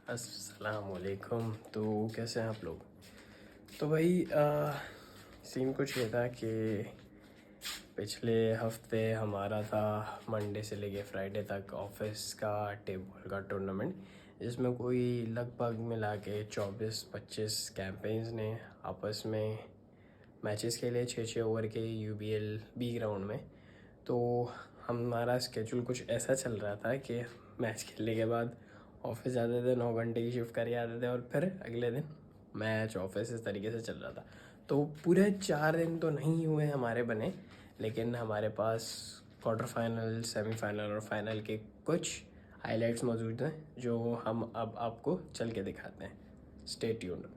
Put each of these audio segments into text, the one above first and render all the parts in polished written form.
अस्सलाम वालेकुम। तो कैसे हैं आप लोग? तो भाई सीन कुछ ये था कि पिछले हफ्ते हमारा था मंडे से लेके फ्राइडे तक ऑफिस का टेबल का टूर्नामेंट, जिसमें कोई लगभग मिला के 24-25 कैंपेन्स ने आपस में मैचेस खेले 6-6 ओवर के यूबीएल बी ग्राउंड में। तो हमारा स्केजूल कुछ ऐसा चल रहा था कि मैच खेलने के बाद ऑफिस जाते थे, 9 घंटे की शिफ्ट करके आते थे और फिर अगले दिन मैच ऑफिस इस तरीके से चल रहा था। तो पूरे 4 दिन तो नहीं हुए हमारे बने, लेकिन हमारे पास क्वार्टर फाइनल, सेमीफाइनल और फाइनल के कुछ हाइलाइट्स मौजूद हैं जो हम अब आपको चल के दिखाते हैं। Stay tuned.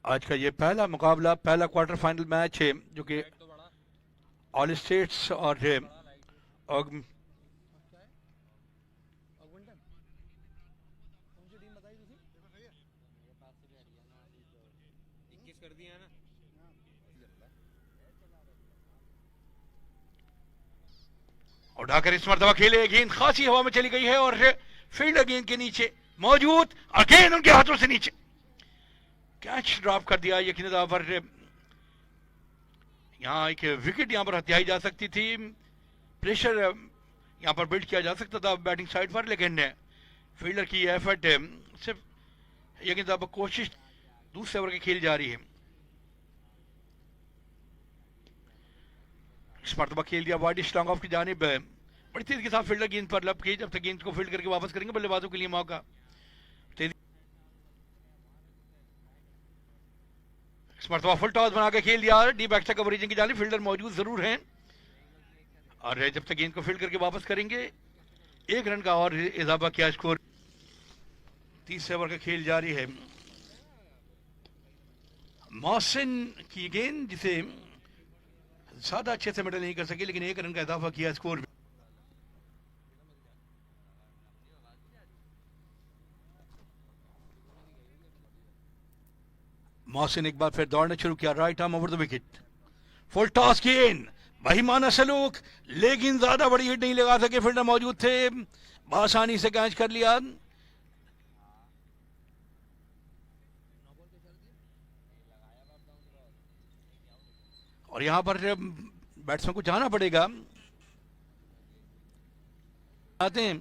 आज का ये पहला मुकाबला, पहला क्वार्टर फाइनल मैच है जो कि ऑल स्टेट्स और उठाकर इस मरतबा खेले, गेंद खासी हवा में चली गई है और फील्डर गेंद के नीचे मौजूद और गेंद उनके हाथों से नीचे कैच ड्रॉप कर दिया। यकीन तौर पर यहाँ एक विकेट यहाँ पर हत्याई जा सकती थी, प्रेशर यहाँ पर बिल्ड किया जा सकता था बैटिंग साइड पर, लेकिन फील्डर की एफर्ट सिर्फ यकीन तौर पर कोशिश दूसरे ओवर की खेल जा रही है। इस मरतबा खेल दिया वाइड स्ट्रॉन्ग ऑफ की जानिब, बड़ी तेजी के साथ फील्डर गेंद पर लब की, जब तक गेंद को फील्ड करके वापस करेंगे बल्लेबाजों के लिए मौका। तेजी इस मरतबा फुल टॉस बना के खेल दिया, डीप एक्स्ट्रा कवरेज की जानिब, फील्डर मौजूद जरूर हैं और जब तक गेंद को फील्ड करके वापस करेंगे 1 रन का और इजाफा किया स्कोर। 30 ओवर का खेल जारी है। मोहसिन की गेंद जिसे ज्यादा अच्छे से मिडल नहीं कर सके, लेकिन 1 रन का इजाफा किया स्कोर में। मोहसिन एक बार फिर दौड़ना शुरू किया, right arm over the wicket, full toss गेंद, बहीमाना सलूक, लेकिन ज्यादा बड़ी हिट नहीं लगा सके, फील्डर मौजूद थे, आसानी से कैच कर लिया। और यहां पर बैट्समैन को जाना पड़ेगा, आते हैं।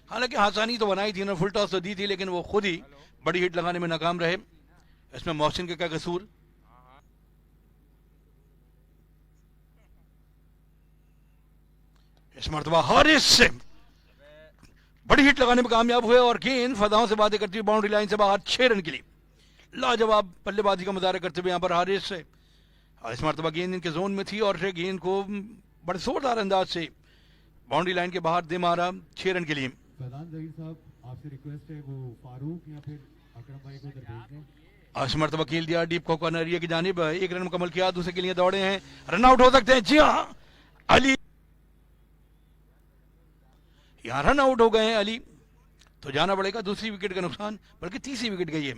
हालांकि आसानी तो बनाई थी, उन्होंने फुल टॉस तो दी थी, लेकिन वो खुद ही बड़ी हिट लगाने में नाकाम रहे। इसमें मोहसिन का क्या कसूर? इस मरतबा हारिस से बड़ी हिट लगाने में कामयाब हुए और गेंद फदाओं से बातें करती हुई बाउंड्री लाइन से बाहर, 6 रन के लिए लाजवाब बल्लेबाजी का मुजाहरा करते हुए यहाँ पर हारिस से। इस मरतबा गेंद इनके जोन में थी और गेंद को बड़े जोरदार अंदाज से बाउंड्री लाइन के बाहर दे मारा, 6 रन के लिए। फैजान जहीर साहब, आपसे रिक्वेस्ट है वो फारूक या फिर अकरम भाई को उधर भेज दें। इस मरतबा खेल दिया डीप कॉर्नर एरिया की जानिब, 1 रन मुकम्मल किया, दूसरे के लिए दौड़े हैं, रन आउट हो सकते हैं। जी हाँ, अली यहाँ रन आउट हो गए हैं अली, तो जाना पड़ेगा, दूसरी विकेट का नुकसान, बल्कि तीसरी विकेट गई है।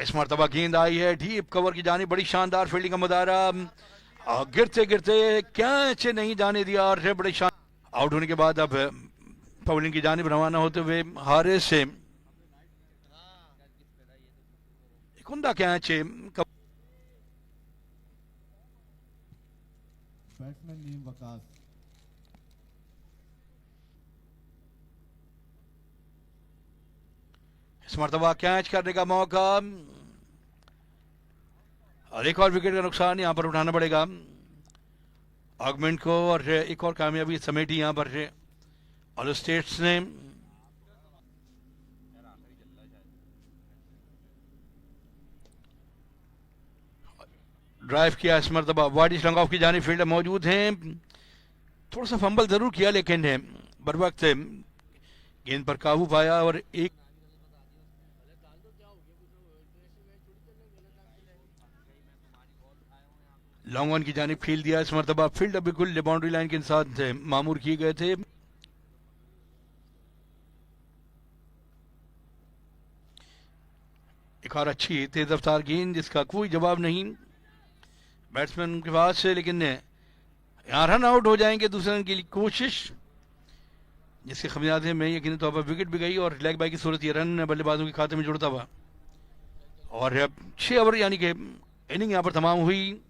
इस मरतबा गेंद आई है डीप कवर की जानी, बड़ी शानदार फील्डिंग का मुजाहरा, गिरते गिरते कैच नहीं जाने दिया और बड़े शान आउट होने के बाद अब बॉलिंग की जानिब रवाना होते हुए हारिस से एक उमदा कैच बैट्समैन नीम वकास। इस मरतबा कैच करने का मौका और एक और विकेट का नुकसान यहां पर उठाना पड़ेगा ऑगमेंट को और एक और कामयाबी समेटी यहां पर ऑल स्टेट्स ने। ड्राइव किया इस मरतबा वाइड लॉन्ग ऑफ की जानी, फील्डर मौजूद हैं, थोड़ा सा फंबल जरूर किया लेकिन बर वक्त गेंद पर काबू पाया और एक लॉन्ग ऑन की जानिब फील्ड दिया इस मरतबा, फील्डर बिल्कुल बाउंड्री लाइन के साथ मामूर किए गए थे। एक और अच्छी तेज रफ्तार गेंद जिसका कोई जवाब नहीं बैट्समैन के पास से, लेकिन यहाँ रन आउट हो जाएंगे दूसरे रन की कोशिश जिसके खमियाजे में यकीनी तौर पर विकेट भी गई और लेग बाई की सूरत ये रन बल्लेबाजों के खाते में जुड़ता हुआ और 6 ओवर यानी कि इनिंग यहाँ पर तमाम हुई।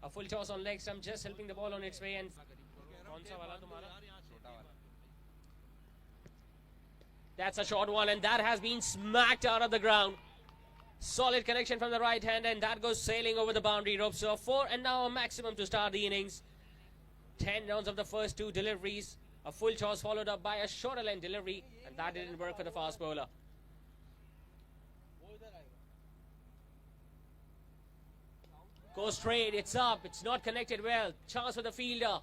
A full toss on leg stump, just helping the ball on its way. And that's a short one, and that has been smacked out of the ground. Solid connection from the right hand, and that goes sailing over the boundary rope. So 4 and now a maximum to start the innings. 10 rounds of the first 2 deliveries. A full toss followed up by a shorter line delivery, and that didn't work for the fast bowler. Goes straight, it's up, it's not connected well. Chance for the fielder.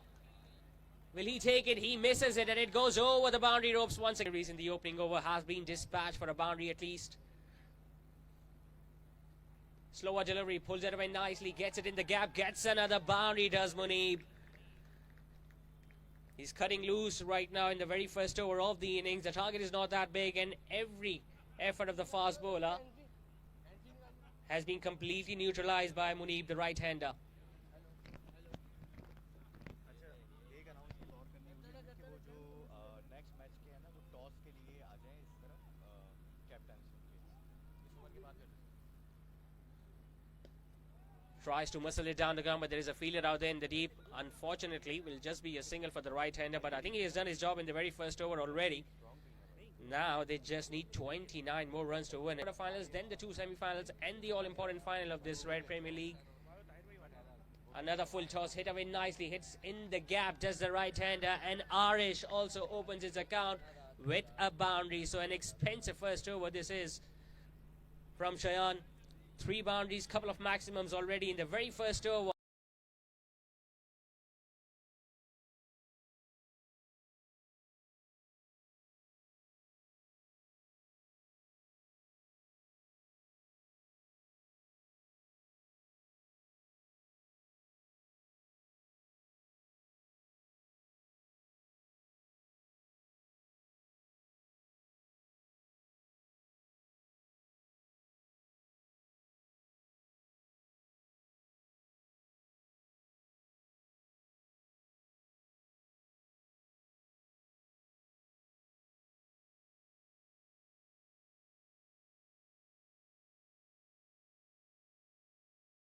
Will he take it? He misses it, and it goes over the boundary ropes once again. The reason the opening over has been dispatched for a boundary at least. Slower delivery, pulls it away nicely, gets it in the gap, gets another boundary, does Muneeb. He's cutting loose right now in the very first over of the innings. The target is not that big, and every effort of the fast bowler has been completely neutralized by Muneeb, the right-hander. Tries to muscle it down the ground, but there is a fielder out there in the deep. Unfortunately, will just be a single for the right-hander, but I think he has done his job in the very first over already. Now they just need 29 more runs to win it. The finals, then the 2 semi-finals, and the all-important final of this Red Premier League. Another full toss hit away nicely, hits in the gap, does the right-hander, and Arish also opens his account with a boundary. So an expensive first over this is from Shayan. 3 boundaries, couple of maximums already in the very first over.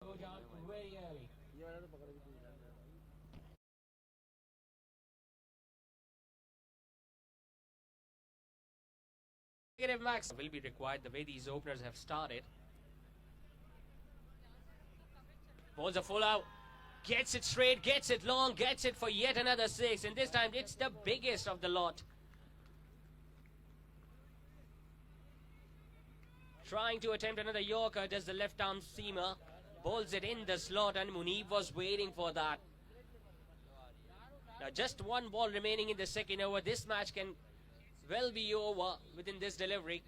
Go down very early. Negative max will be required the way these openers have started. Balls are full out. Gets it straight, gets it long, gets it for yet another 6. And this time it's the biggest of the lot. Trying to attempt another Yorker, does the left arm seamer. Bowls it in the slot, and Muneeb was waiting for that. Now just 1 ball remaining in the second over. This match can well be over within this delivery.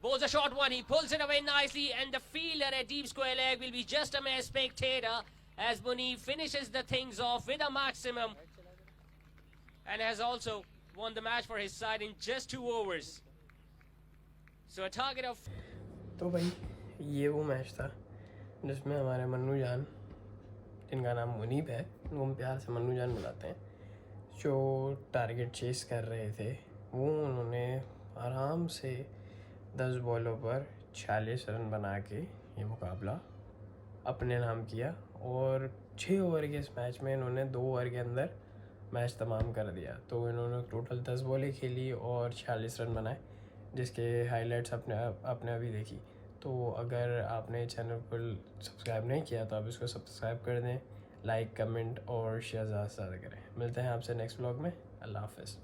Bowls a short one, he pulls it away nicely, and the fielder at deep square leg will be just a mere spectator as Munif finishes the things off with a maximum and has also won the match for his side in just 2 overs. So a target of... तो भाई ये वो match था जिसमें हमारे मन्नू जान, जिनका नाम मुनीब है, उनको हम प्यार से मन्नू जान बुलाते हैं, जो टारगेट चेस कर रहे थे, वो उन्होंने आराम से 10 बॉलों पर 46 रन बना के ये मुकाबला अपने नाम किया और 6 ओवर के इस मैच में इन्होंने 2 ओवर के अंदर मैच तमाम कर दिया। तो इन्होंने टोटल 10 बॉलें खेली और 46 रन बनाए, जिसके हाइलाइट्स आपने अभी देखी। तो अगर आपने चैनल को सब्सक्राइब नहीं किया तो आप इसको सब्सक्राइब कर दें, लाइक, कमेंट और शेयर ज़्यादा से ज़्यादा करें। मिलते हैं आपसे नेक्स्ट व्लॉग में। अल्लाह हाफ़िज़।